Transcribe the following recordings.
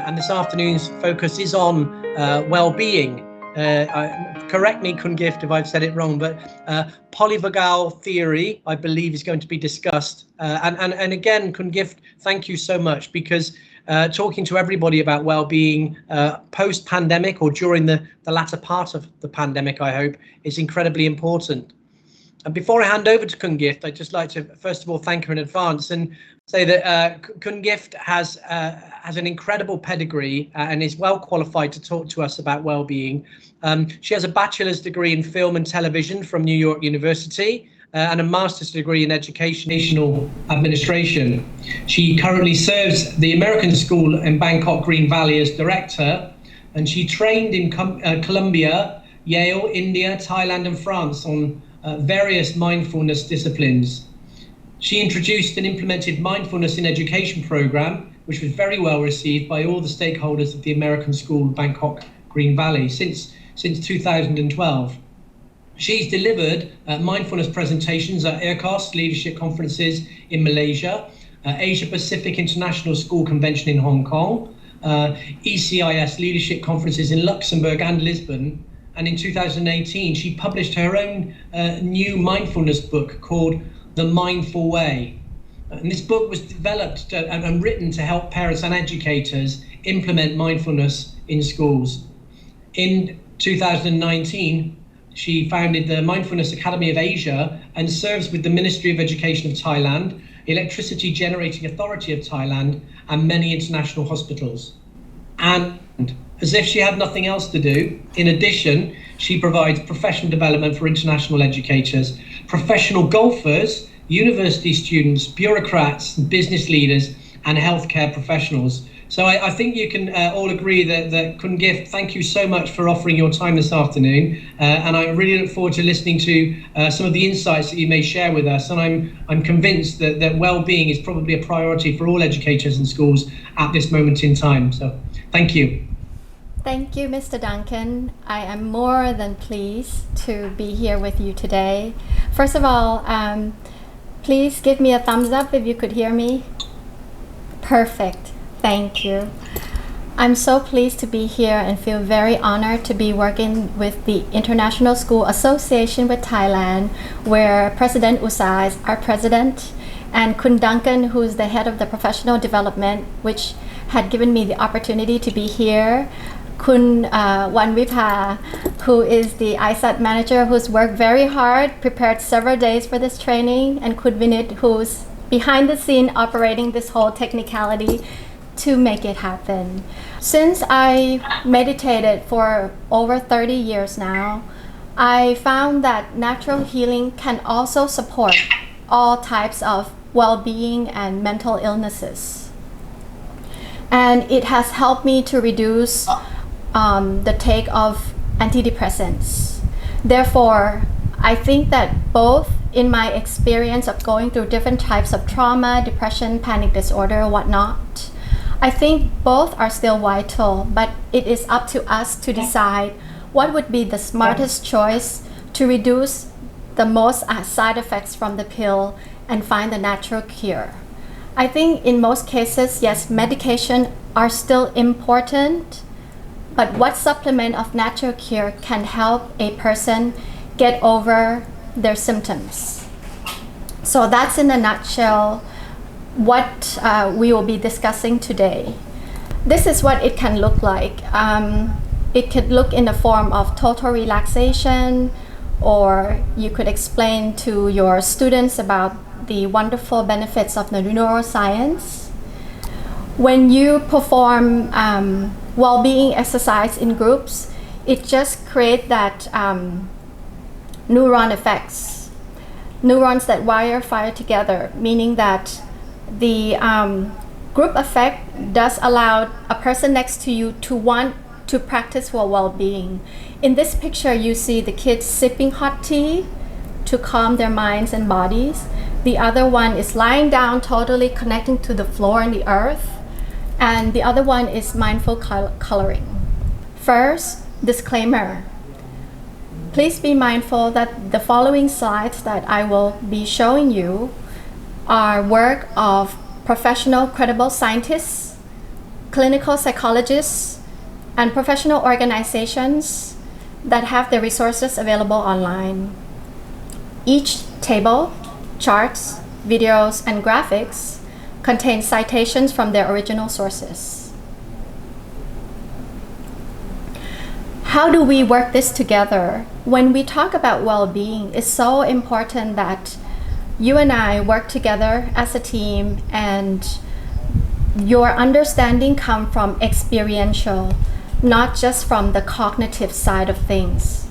and this afternoon's focus is on well-being. Correct me, Kungift, if I've said it wrong, but polyvagal theory, I believe, is going to be discussed. And again, Kungift, thank you so much, because talking to everybody about well-being post-pandemic or during the latter part of the pandemic, I hope, is incredibly important. And before I hand over to Kungift, I'd just like to, first of all, thank her in advance and say that Kungift has an incredible pedigree and is well qualified to talk to us about well-being. She has a bachelor's degree in film and television from New York University and a master's degree in educational administration. She currently serves the American School in Bangkok Green Valley as director, and she trained in Colombia, Yale, India, Thailand and France on various mindfulness disciplines. She introduced and implemented mindfulness in education program, which was very well received by all the stakeholders of the American School Bangkok Green Valley since 2012. She's delivered mindfulness presentations at IRCOS leadership conferences in Malaysia, Asia Pacific International School Convention in Hong Kong, ECIS leadership conferences in Luxembourg and Lisbon. And in 2018, she published her own new mindfulness book called The Mindful Way. And this book was developed and written to help parents and educators implement mindfulness in schools. In 2019, she founded the Mindfulness Academy of Asia and serves with the Ministry of Education of Thailand, Electricity Generating Authority of Thailand, and many international hospitals. And as if she had nothing else to do, in addition, she provides professional development for international educators, professional golfers, university students, bureaucrats, business leaders, and healthcare professionals. So I think you can all agree that Kungift, thank you so much for offering your time this afternoon. And I really look forward to listening to some of the insights that you may share with us. And I'm convinced that well-being is probably a priority for all educators and schools at this moment in time. So thank you. Thank you, Mr. Duncan. I am more than pleased to be here with you today. First of all, please give me a thumbs up if you could hear me. Perfect. Thank you. I'm so pleased to be here and feel very honored to be working with the International School Association with Thailand, where President Usai is our president, and Kun Duncan, who is the head of the professional development, which had given me the opportunity to be here. Kun Wanvipa, who is the ISAT manager, who's worked very hard, prepared several days for this training, and Kun Vinit, who's behind the scene operating this whole technicality to make it happen. Since I meditated for over 30 years now, I found that natural healing can also support all types of well-being and mental illnesses. And it has helped me to reduce the take of antidepressants. Therefore, I think that both in my experience of going through different types of trauma, depression, panic disorder, whatnot, I think both are still vital, but it is up to us to decide what would be the smartest choice to reduce the most side effects from the pill and find the natural cure. I think in most cases, yes, medication are still important, but what supplement of natural cure can help a person get over their symptoms? So that's in a nutshell what we will be discussing today. This is what it can look like. It could look in the form of total relaxation, or you could explain to your students about the wonderful benefits of the neuroscience. When you perform well-being exercise in groups, it just creates that neuron effects, neurons that fire together, meaning that the group effect does allow a person next to you to want to practice for well-being. In this picture, you see the kids sipping hot tea to calm their minds and bodies. The other one is lying down, totally connecting to the floor and the earth. And the other one is mindful coloring. First, disclaimer. Please be mindful that the following slides that I will be showing you are work of professional, credible scientists clinical psychologists, and professional organizations that have the resources available online. Each table, charts, videos, and graphics contain citations from their original sources. How do we work this together? When we talk about well-being, it's so important that you and I work together as a team, and your understanding come from experiential, not just from the cognitive side of things.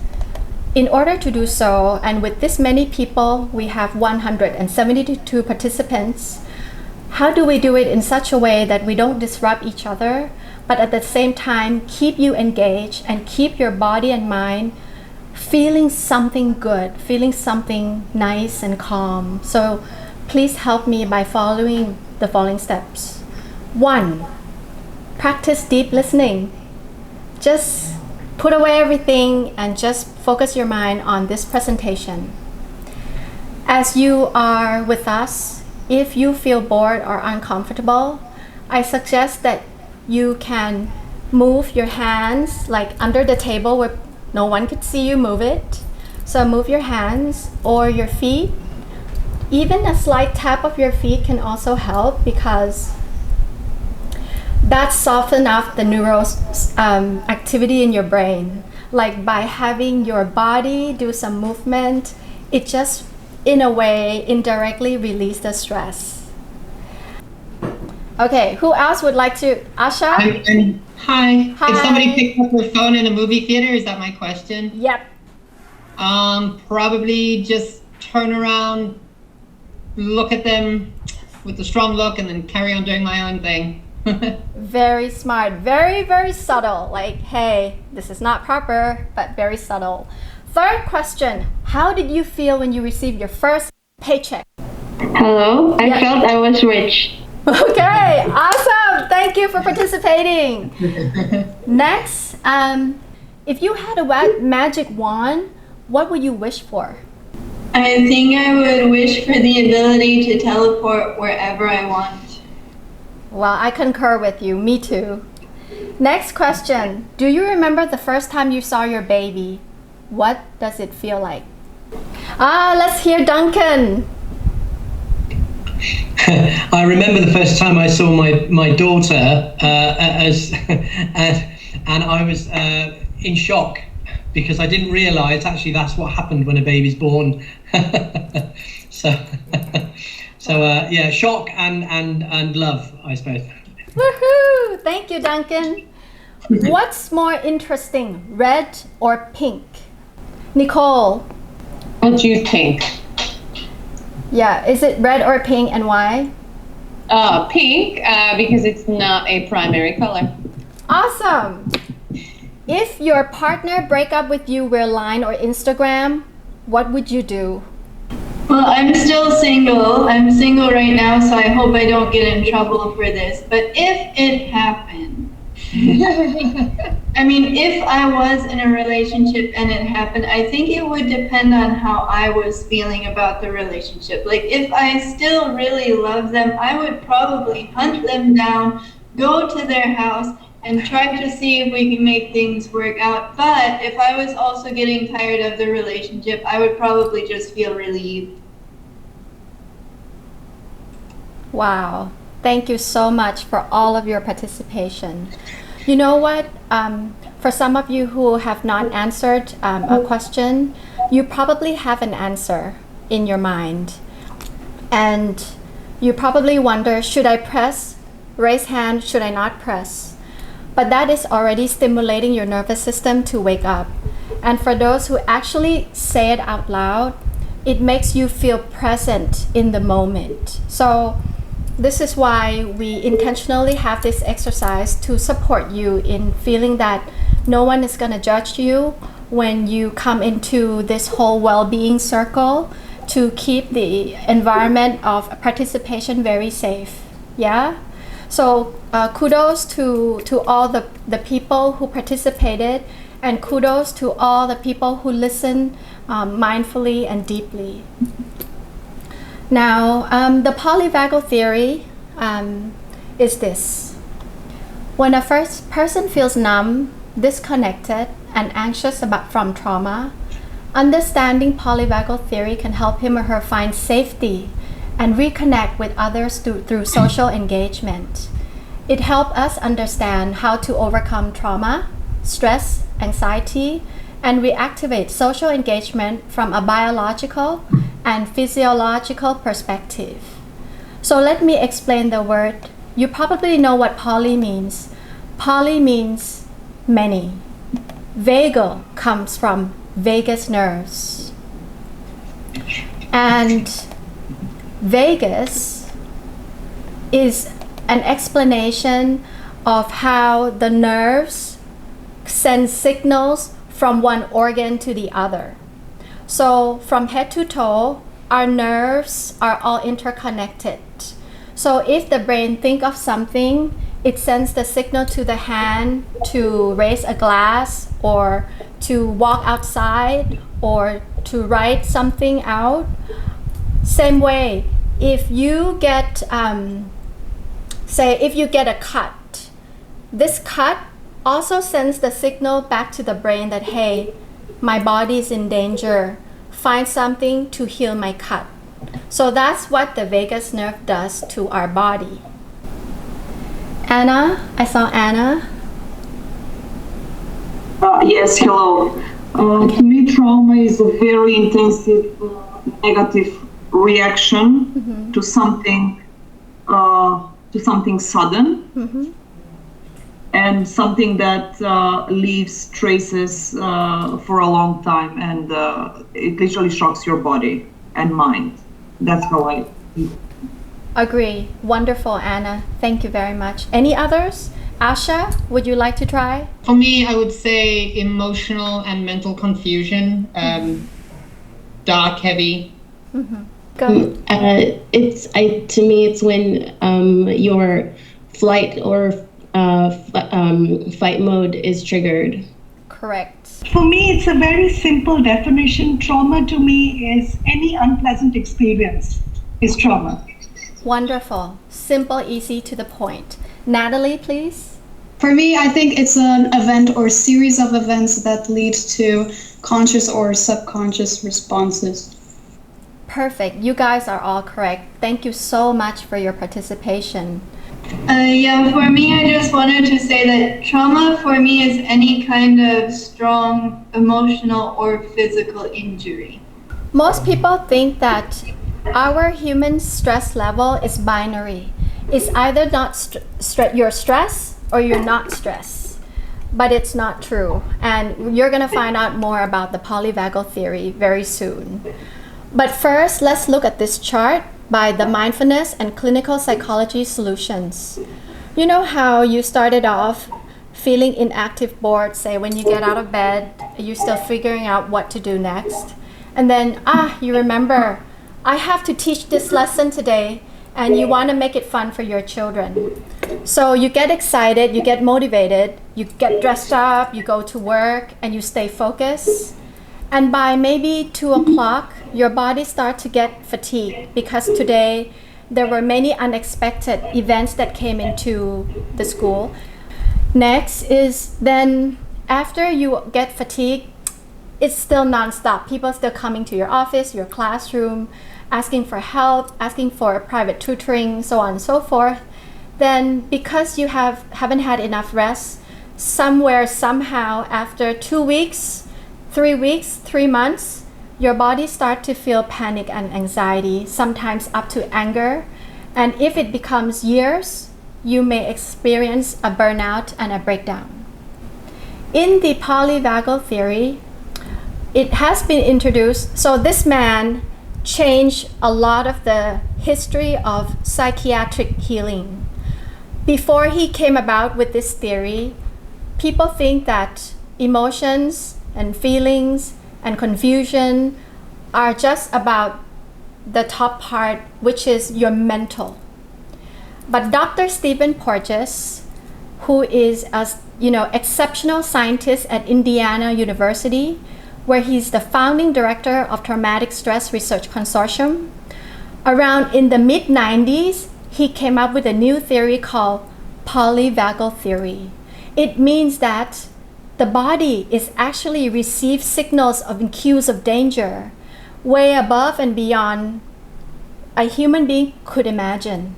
In order to do so, and with this many people, we have 172 participants, how do we do it in such a way that we don't disrupt each other, but at the same time keep you engaged and keep your body and mind feeling something good, feeling something nice and calm? So please help me by following the following steps. 1, practice deep listening. Just put away everything and just focus your mind on this presentation. As you are with us, if you feel bored or uncomfortable, I suggest that you can move your hands like under the table where no one could see you move it. So move your hands or your feet. Even a slight tap of your feet can also help, because that softens up the neural activity in your brain. Like by having your body do some movement, it just in a way indirectly release the stress. Okay, who else would like to? Asha? Hi. Hi. If somebody picked up their phone in a movie theater, is that my question? Yep. Probably just turn around, look at them with a strong look, and then carry on doing my own thing. Very smart. Very, very subtle. Like, hey, this is not proper, but very subtle. Third question. How did you feel when you received your first paycheck? Hello, I felt I was rich. Okay, awesome. Thank you for participating. Next, if you had a magic wand, what would you wish for? I think I would wish for the ability to teleport wherever I want. Well, I concur with you. Me too. Next question. Do you remember the first time you saw your baby? What does it feel like? Let's hear Duncan. I remember the first time I saw my daughter, and I was in shock, because I didn't realize actually that's what happened when a baby's born. So yeah, shock and love, I suppose. Woohoo! Thank you, Duncan. What's more interesting, red or pink? Nicole. What do you think? Yeah, is it red or pink, and why? Pink, because it's not a primary color. Awesome. If your partner break up with you via Line or Instagram, what would you do? Well, I'm still single. I'm single right now, so I hope I don't get in trouble for this. But if it happened, I mean, if I was in a relationship and it happened, I think it would depend on how I was feeling about the relationship. Like, if I still really love them, I would probably hunt them down, go to their house, and try to see if we can make things work out. But if I was also getting tired of the relationship, I would probably just feel relieved. Wow. Thank you so much for all of your participation. You know what? For some of you who have not answered a question, you probably have an answer in your mind. And you probably wonder, should I press? Raise hand, should I not press? But that is already stimulating your nervous system to wake up. And for those who actually say it out loud, it makes you feel present in the moment. So this is why we intentionally have this exercise to support you in feeling that no one is going to judge you when you come into this whole well-being circle, to keep the environment of participation very safe. Yeah? So kudos to all the people who participated, and kudos to all the people who listened mindfully and deeply. Now, the polyvagal theory is this. When a first person feels numb, disconnected, and anxious from trauma, understanding polyvagal theory can help him or her find safety and reconnect with others through social engagement. It helps us understand how to overcome trauma, stress, anxiety, and reactivate social engagement from a biological and physiological perspective. So let me explain the word. You probably know what poly means. Poly means many. Vagal comes from vagus nerves. And vagus is an explanation of how the nerves send signals from one organ to the other. So from head to toe, our nerves are all interconnected. So if the brain thinks of something, it sends the signal to the hand to raise a glass or to walk outside or to write something out. Same way, if you get, if you get a cut, this cut also sends the signal back to the brain that, hey, my body is in danger. Find something to heal my cut. So that's what the vagus nerve does to our body. Anna, I saw Anna. Yes, hello. To me, trauma is a very intensive negative reaction to something sudden, and something that leaves traces for a long time, and it literally shocks your body and mind. That's how I agree. Wonderful, Anna. Thank you very much. Any others? Asha, would you like to try? For me, I would say emotional and mental confusion, dark, heavy. Go. To me, it's when your flight or fight mode is triggered. Correct. For me, it's a very simple definition. Trauma to me is any unpleasant experience is trauma. Wonderful. Simple, easy, to the point. Natalie, please. For me, I think it's an event or series of events that lead to conscious or subconscious responses. Perfect. You guys are all correct. Thank you so much for your participation. Yeah, for me, I just wanted to say that trauma for me is any kind of strong emotional or physical injury. Most people think that our human stress level is binary. It's either not you're stressed or you're not stressed. But it's not true. And you're going to find out more about the polyvagal theory very soon. But first, let's look at this chart by the Mindfulness and Clinical Psychology Solutions. You know how you started off feeling inactive, bored, say when you get out of bed, you're still figuring out what to do next. And then, you remember, I have to teach this lesson today, and you want to make it fun for your children. So you get excited, you get motivated, you get dressed up, you go to work, and you stay focused. And by maybe 2 o'clock, your body starts to get fatigued because today there were many unexpected events that came into the school. Next is then after you get fatigued, it's still nonstop. People are still coming to your office, your classroom, asking for help, asking for private tutoring, so on and so forth. Then because you haven't had enough rest, somewhere, somehow, after 2 weeks, 3 weeks, 3 months, your body starts to feel panic and anxiety, sometimes up to anger. And if it becomes years, you may experience a burnout and a breakdown. In the polyvagal theory, it has been introduced. So this man changed a lot of the history of psychiatric healing. Before he came about with this theory, people think that emotions and feelings and confusion are just about the top part, which is your mental. But Dr. Stephen Porges, who is a exceptional scientist at Indiana University, where he's the founding director of Traumatic Stress Research Consortium, around in the mid-90s, he came up with a new theory called polyvagal theory. It means that the body is actually receives signals of cues of danger way above and beyond a human being could imagine.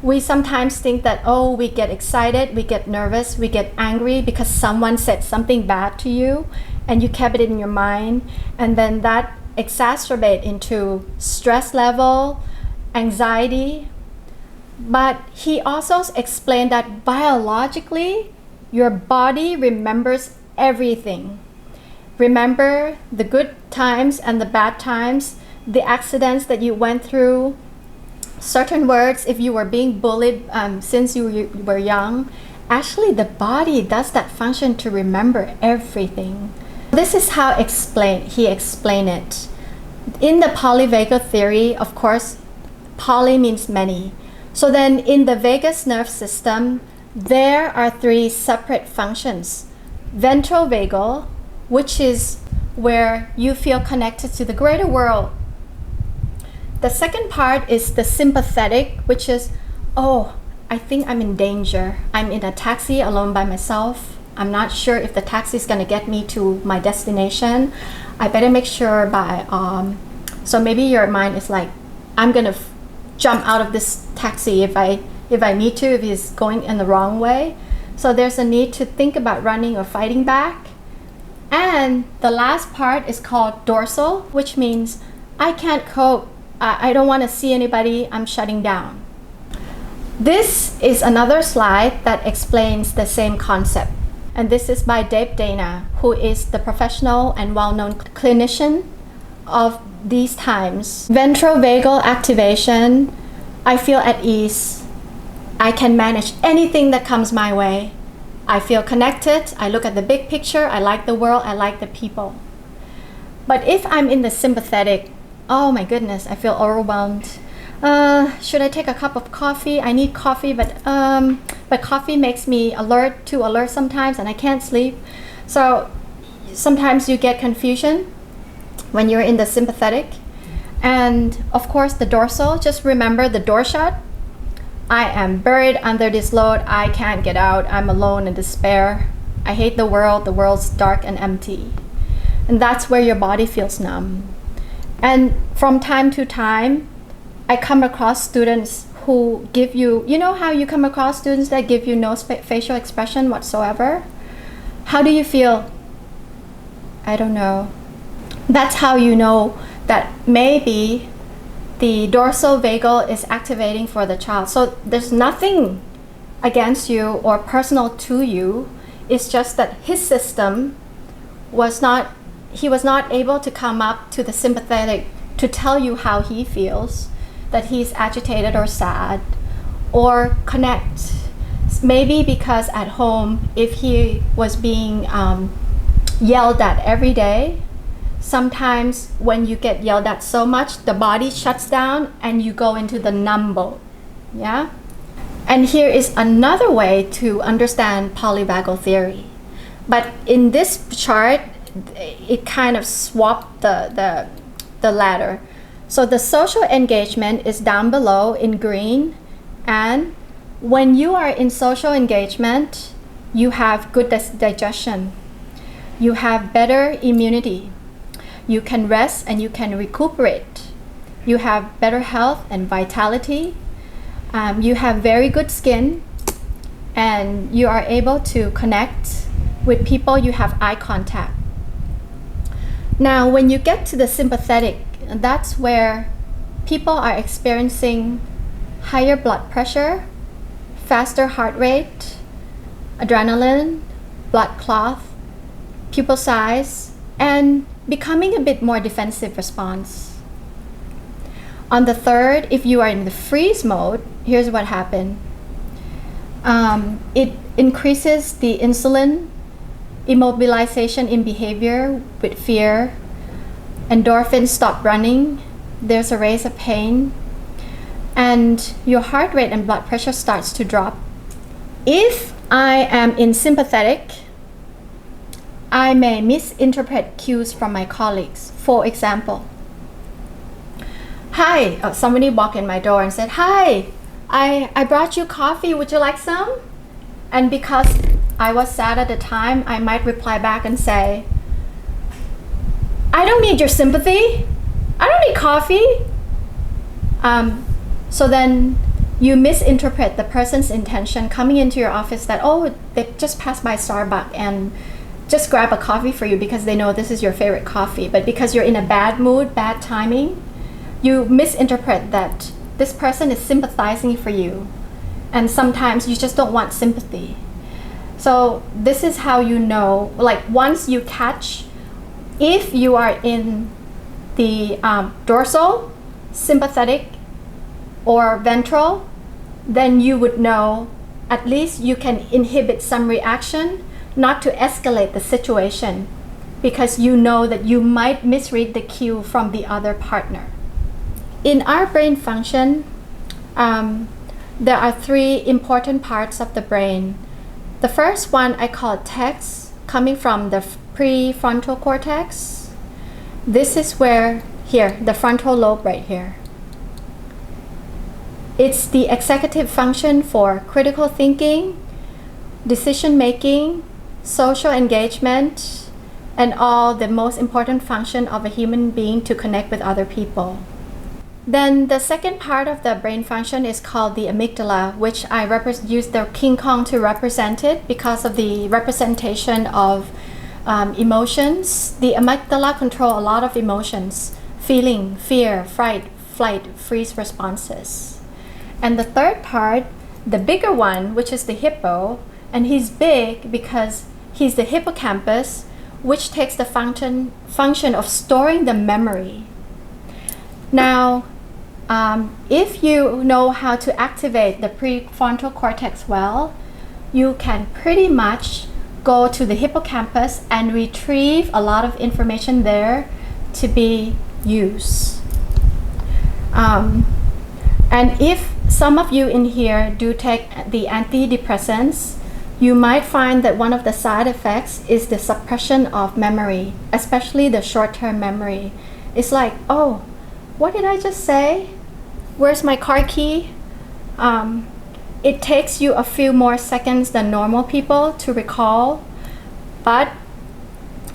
We sometimes think that, oh, we get excited, we get nervous, we get angry because someone said something bad to you and you kept it in your mind, and then that exacerbate into stress level, anxiety. But he also explained that biologically, your body remembers everything. Remember the good times and the bad times, the accidents that you went through, certain words, if you were being bullied since you were young. Actually, the body does that function to remember everything. This is how he explained it. In the polyvagal theory, of course, poly means many. So then in the vagus nerve system, there are 3 separate functions. Ventral vagal, which is where you feel connected to the greater world. The second part is the sympathetic, which is, oh, I think I'm in danger. I'm in a taxi alone by myself. I'm not sure if the taxi is going to get me to my destination. I better make sure so maybe your mind is like, I'm going to jump out of this taxi if I need to, if he's going in the wrong way. So there's a need to think about running or fighting back. And the last part is called dorsal, which means I can't cope. I don't want to see anybody. I'm shutting down. This is another slide that explains the same concept. And this is by Dave Dana, who is the professional and well-known clinician of these times. Ventral vagal activation, I feel at ease. I can manage anything that comes my way. I feel connected. I look at the big picture. I like the world. I like the people. But if I'm in the sympathetic, oh my goodness, I feel overwhelmed. Should I take a cup of coffee? I need coffee, but coffee makes me too alert sometimes, and I can't sleep. So sometimes you get confusion when you're in the sympathetic. And of course the dorsal, just remember the door shut. I am buried under this load. I can't get out. I'm alone in despair. I hate the world. The world's dark and empty. And that's where your body feels numb. And from time to time, I come across students who give you know how you come across students that give you no facial expression whatsoever? How do you feel? I don't know. That's how you know that maybe the dorsal vagal is activating for the child. So there's nothing against you or personal to you. It's just that his system he was not able to come up to the sympathetic to tell you how he feels, that he's agitated or sad, or connect. Maybe because at home, if he was being yelled at every day, sometimes when you get yelled at so much, the body shuts down and you go into the numb mode. Yeah? And here is another way to understand polyvagal theory. But in this chart, it kind of swapped the ladder. So the social engagement is down below in green, and when you are in social engagement, you have good digestion. You have better immunity. You can rest and you can recuperate. You have better health and vitality. You have very good skin, and you are able to connect with people. You have eye contact. Now, when you get to the sympathetic, that's where people are experiencing higher blood pressure, faster heart rate, adrenaline, blood clot, pupil size, and becoming a bit more defensive response. On the third, if you are in the freeze mode, here's what happened. It increases the insulin, immobilization in behavior with fear, endorphins stop running, there's a raise of pain, and your heart rate and blood pressure starts to drop. If I am in sympathetic, I may misinterpret cues from my colleagues. For example, hi, somebody walked in my door and said, hi, I brought you coffee. Would you like some? And because I was sad at the time, I might reply back and say, I don't need your sympathy. I don't need coffee. So then you misinterpret the person's intention coming into your office that, oh, they just passed by Starbucks and just grab a coffee for you because they know this is your favorite coffee. But because you're in a bad mood, bad timing, you misinterpret that this person is sympathizing for you. And sometimes you just don't want sympathy. So this is how you know, like once you catch, if you are in the dorsal, sympathetic, or ventral, then you would know at least you can inhibit some reaction, not to escalate the situation, because you know that you might misread the cue from the other partner. In our brain function, there are three important parts of the brain. The first one I call text, coming from the prefrontal cortex. This is where, here, the frontal lobe right here. It's the executive function for critical thinking, decision making, social engagement, and all the most important function of a human being to connect with other people. Then the second part of the brain function is called the amygdala, which I use the King Kong to represent it because of the representation of emotions. The amygdala control a lot of emotions, feeling, fear, fright, flight, freeze responses. And the third part, the bigger one, which is the hippo, and he's big because he's the hippocampus, which takes the function of storing the memory. Now, if you know how to activate the prefrontal cortex well, you can pretty much go to the hippocampus and retrieve a lot of information there to be used. And if some of you in here do take the antidepressants, you might find that one of the side effects is the suppression of memory, especially the short-term memory. It's like, oh, what did I just say? Where's my car key? It takes you a few more seconds than normal people to recall, but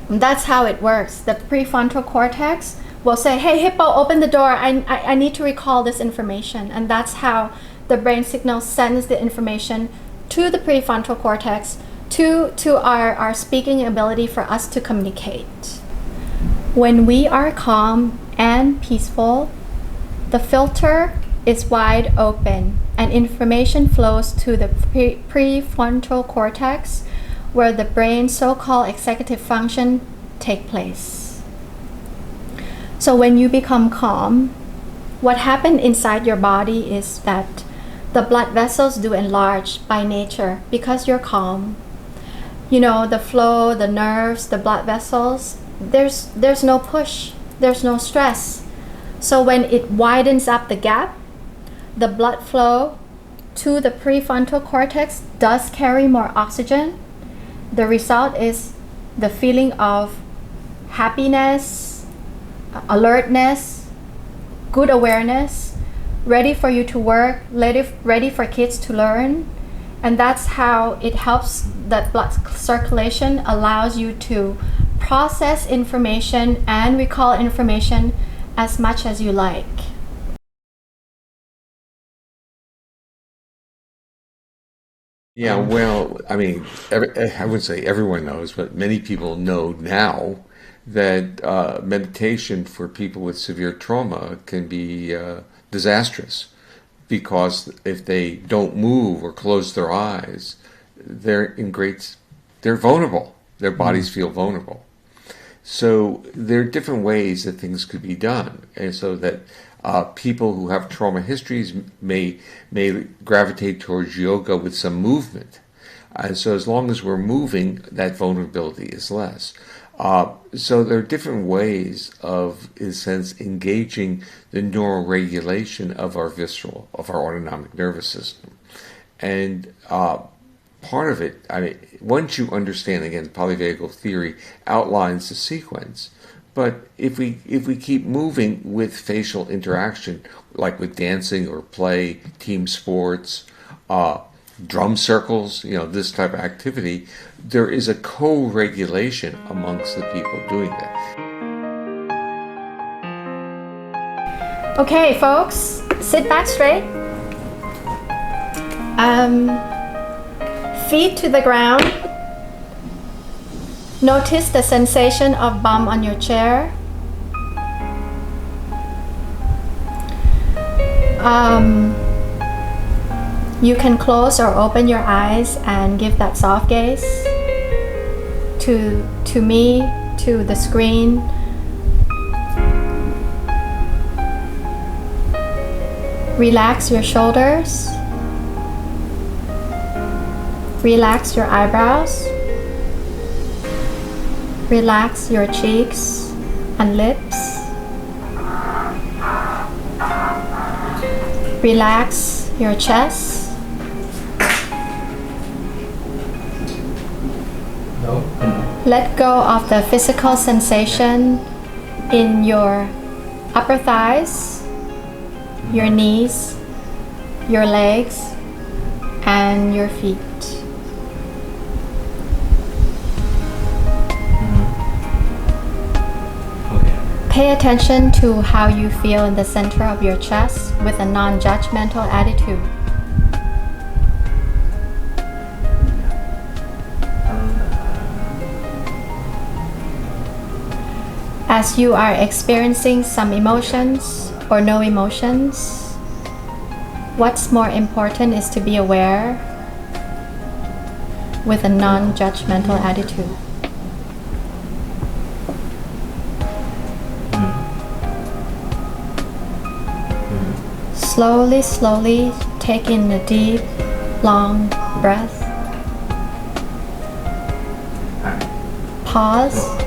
that's how it works. The prefrontal cortex will say, hey, hippo, open the door. I need to recall this information. And that's how the brain signal sends the information to the prefrontal cortex, to our speaking ability for us to communicate. When we are calm and peaceful, the filter is wide open and information flows to the prefrontal cortex, where the brain's so-called executive function take place. So when you become calm, what happens inside your body is that the blood vessels do enlarge by nature because you're calm. You know, the flow, the nerves, the blood vessels, there's no push, there's no stress. So when it widens up the gap, the blood flow to the prefrontal cortex does carry more oxygen. The result is the feeling of happiness, alertness, good awareness, ready for you to work, ready for kids to learn. And that's how it helps that blood circulation, allows you to process information and recall information as much as you like. Yeah, well, I mean, I wouldn't say everyone knows, but many people know now that meditation for people with severe trauma can be disastrous, because if they don't move or close their eyes, they're vulnerable. Their bodies feel vulnerable. So there are different ways that things could be done, and so that people who have trauma histories may gravitate towards yoga with some movement. And so as long as we're moving, that vulnerability is less. So there are different ways of, in a sense, engaging the neural regulation of our autonomic nervous system. And part of it, I mean, once you understand, again, polyvagal theory outlines the sequence, But if we keep moving with facial interaction, like with dancing or play, team sports, drum circles, this type of activity, there is a co-regulation amongst the people doing that. Okay, folks, sit back straight. Feet to the ground. Notice the sensation of bum on your chair. You can close or open your eyes and give that soft gaze to me, to the screen. Relax your shoulders. Relax your eyebrows. Relax your cheeks and lips. Relax your chest. Let go of the physical sensation in your upper thighs, your knees, your legs, and your feet. Pay attention to how you feel in the center of your chest with a non-judgmental attitude. As you are experiencing some emotions or no emotions, what's more important is to be aware with a non-judgmental attitude. Slowly, slowly take in a deep, long breath. Pause.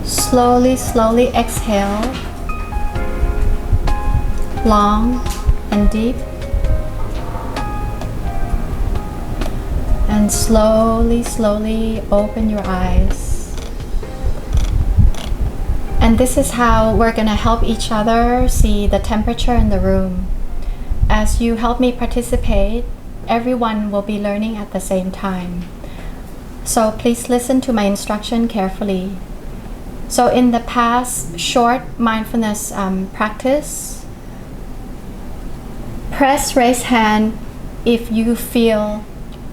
Slowly, slowly exhale. Long and deep. And slowly, slowly open your eyes. And this is how we're going to help each other see the temperature in the room. As you help me participate, everyone will be learning at the same time. So please listen to my instruction carefully. So in the past short mindfulness practice, press raise hand if you feel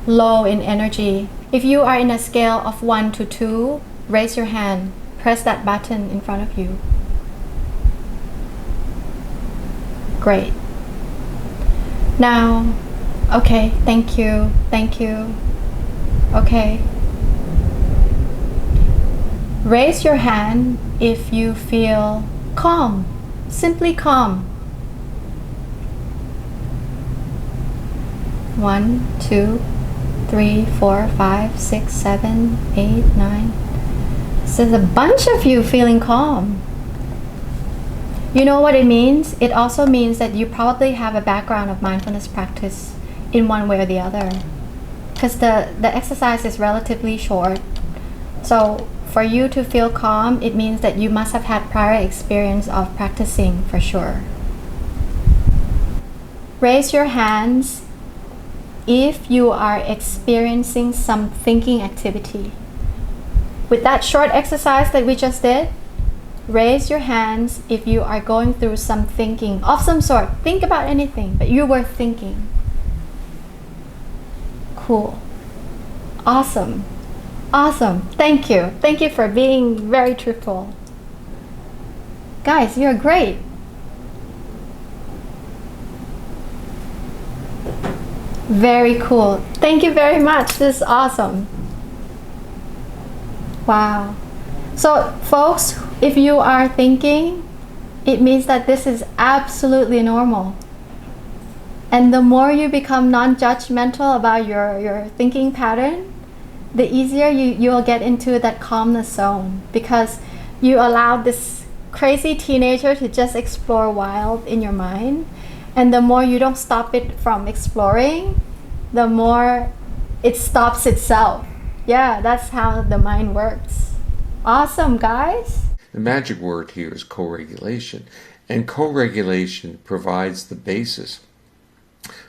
low in energy. If you are in a scale of 1 to 2, raise your hand. Press that button in front of you. Great. Now, okay, thank you. Okay. Raise your hand if you feel calm, simply calm. 1, 2, 3, 4, 5, 6, 7, 8, 9. So there's a bunch of you feeling calm. You know what it means? It also means that you probably have a background of mindfulness practice in one way or the other. Because the exercise is relatively short. So for you to feel calm, it means that you must have had prior experience of practicing for sure. Raise your hands if you are experiencing some thinking activity. With that short exercise that we just did, raise your hands if you are going through some thinking of some sort. Think about anything, but you were thinking. Cool. Awesome. Awesome. Thank you. Thank you for being very truthful. Guys, you're great. Very cool. Thank you very much. This is awesome. Wow. So folks, if you are thinking, it means that this is absolutely normal. And the more you become non-judgmental about your thinking pattern, the easier you'll get into that calmness zone, because you allow this crazy teenager to just explore wild in your mind. And the more you don't stop it from exploring, the more it stops itself. Yeah, that's how the mind works. Awesome, guys. The magic word here is co-regulation. And co-regulation provides the basis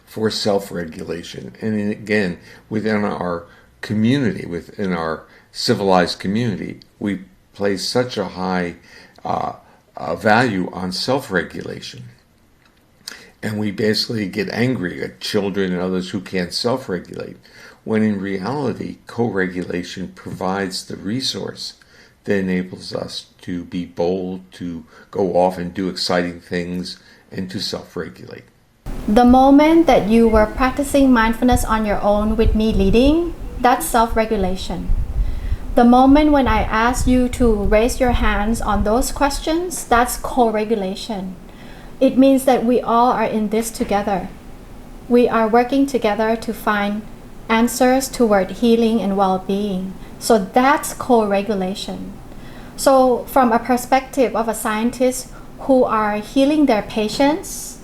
for self-regulation. And again, within our community, within our civilized community, we place such a high value on self-regulation. And we basically get angry at children and others who can't self-regulate, when in reality, co-regulation provides the resource that enables us to be bold, to go off and do exciting things, and to self-regulate. The moment that you were practicing mindfulness on your own with me leading, that's self-regulation. The moment when I ask you to raise your hands on those questions, that's co-regulation. It means that we all are in this together. We are working together to find answers toward healing and well-being. So that's co-regulation. So from a perspective of a scientist who are healing their patients,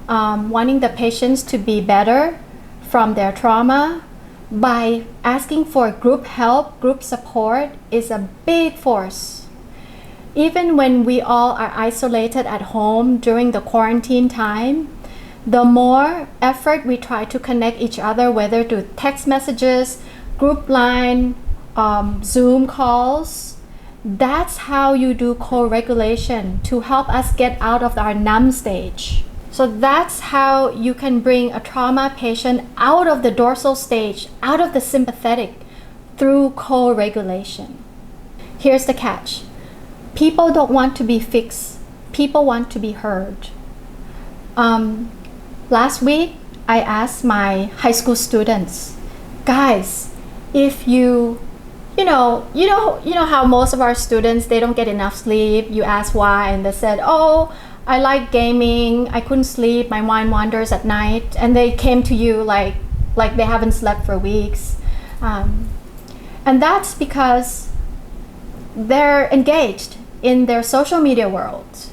wanting the patients to be better from their trauma, by asking for group help, group support is a big force. Even when we all are isolated at home during the quarantine time, the more effort we try to connect each other, whether through text messages, group line, Zoom calls, that's how you do co-regulation to help us get out of our numb stage. So that's how you can bring a trauma patient out of the dorsal stage, out of the sympathetic, through co-regulation. Here's the catch. People don't want to be fixed. People want to be heard. Last week, I asked my high school students, guys, if you know how most of our students, they don't get enough sleep. You ask why, and they said, oh, I like gaming. I couldn't sleep. My mind wanders at night. And they came to you like they haven't slept for weeks. And that's because they're engaged in their social media world.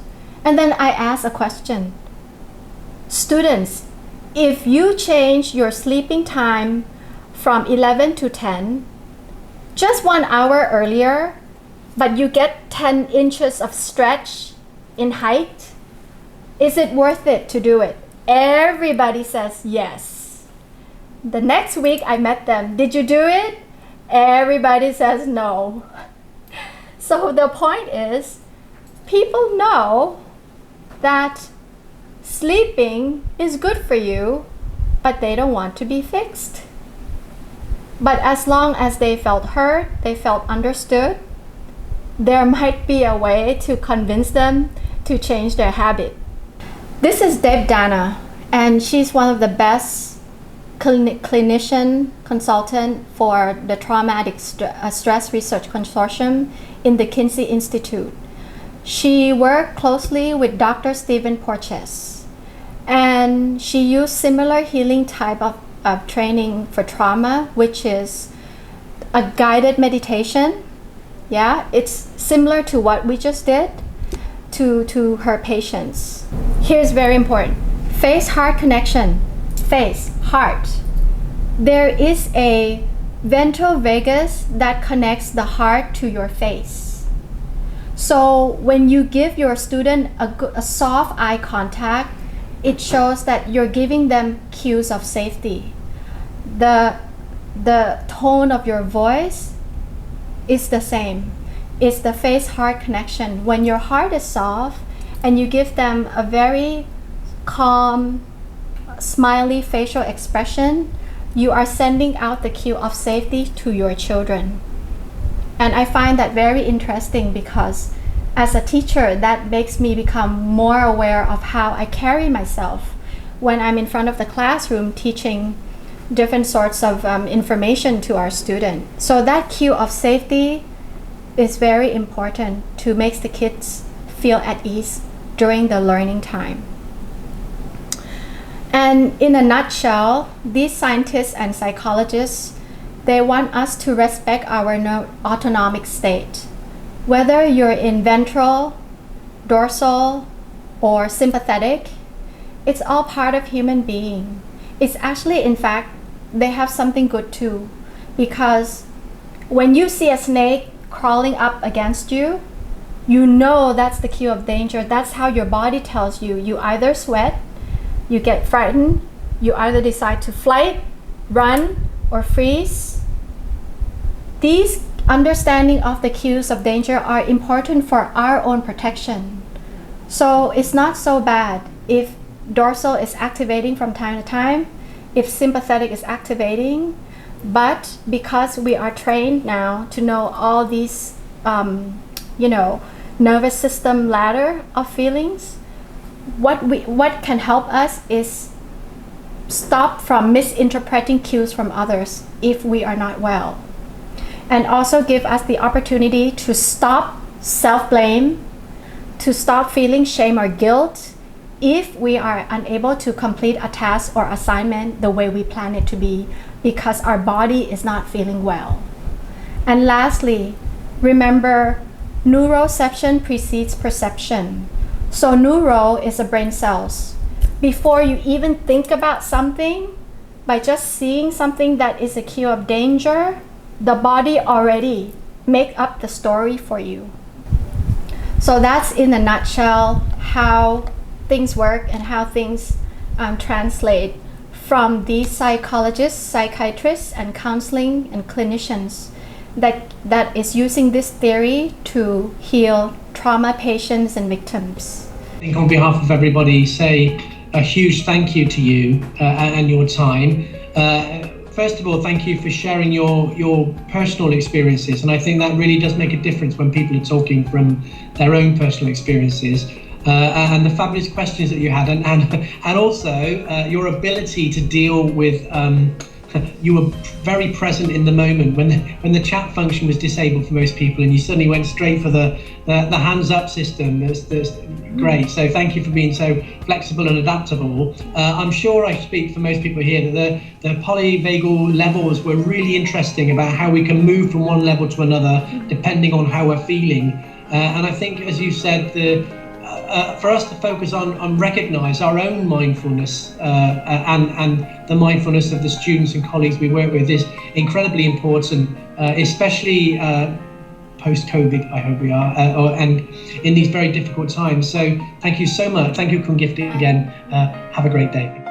And then I asked a question. Students, if you change your sleeping time from 11 to 10, just 1 hour earlier, but you get 10 inches of stretch in height, is it worth it to do it? Everybody says yes. The next week I met them, did you do it? Everybody says no. So the point is, people know that sleeping is good for you, but they don't want to be fixed. But as long as they felt heard, they felt understood, there might be a way to convince them to change their habit. This is Devdana, and she's one of the best clinician consultant for the Traumatic Stress Research Consortium in the Kinsey Institute. She worked closely with Dr. Stephen Porges, and she used similar healing type of training for trauma, which is a guided meditation. Yeah, it's similar to what we just did to her patients. Here's very important. Face-heart connection. Face, heart. There is a ventral vagus that connects the heart to your face. So when you give your student a soft eye contact, it shows that you're giving them cues of safety. The tone of your voice is the same. It's the face-heart connection. When your heart is soft and you give them a very calm, smiley facial expression, you are sending out the cue of safety to your children. And I find that very interesting because as a teacher, that makes me become more aware of how I carry myself when I'm in front of the classroom teaching different sorts of information to our students. So that cue of safety is very important to make the kids feel at ease during the learning time. And in a nutshell, these scientists and psychologists, they want us to respect our autonomic state. Whether you're in ventral, dorsal, or sympathetic, it's all part of human being. It's actually, in fact, they have something good too, because when you see a snake crawling up against you, you know that's the cue of danger. That's how your body tells you. You either sweat, you get frightened, you either decide to flight, run, or freeze. These understanding of the cues of danger are important for our own protection. So it's not so bad if dorsal is activating from time to time, if sympathetic is activating, but because we are trained now to know all these, nervous system ladder of feelings, what can help us is stop from misinterpreting cues from others if we are not well, and also give us the opportunity to stop self-blame, to stop feeling shame or guilt if we are unable to complete a task or assignment the way we plan it to be because our body is not feeling well. And lastly, remember, neuroception precedes perception. So neuro is the brain cells. Before you even think about something, by just seeing something that is a cue of danger, the body already make up the story for you. So that's in a nutshell how things work and how things translate from these psychologists, psychiatrists, and counseling and clinicians that is using this theory to heal trauma patients and victims. I think on behalf of everybody, say a huge thank you to you and your time. First of all, thank you for sharing your personal experiences, and I think that really does make a difference when people are talking from their own personal experiences. And the fabulous questions that you had, and also your ability to deal with. You were very present in the moment when the chat function was disabled for most people, and you suddenly went straight for the hands up system. That's great. So thank you for being so flexible and adaptable. I'm sure I speak for most people here that the polyvagal levels were really interesting about how we can move from one level to another depending on how we're feeling. And I think, as you said, for us to focus on recognize our own mindfulness and the mindfulness of the students and colleagues we work with is incredibly important, especially post-COVID, I hope we are, and in these very difficult times. So thank you so much. Thank you, Kungifti, again. Have a great day.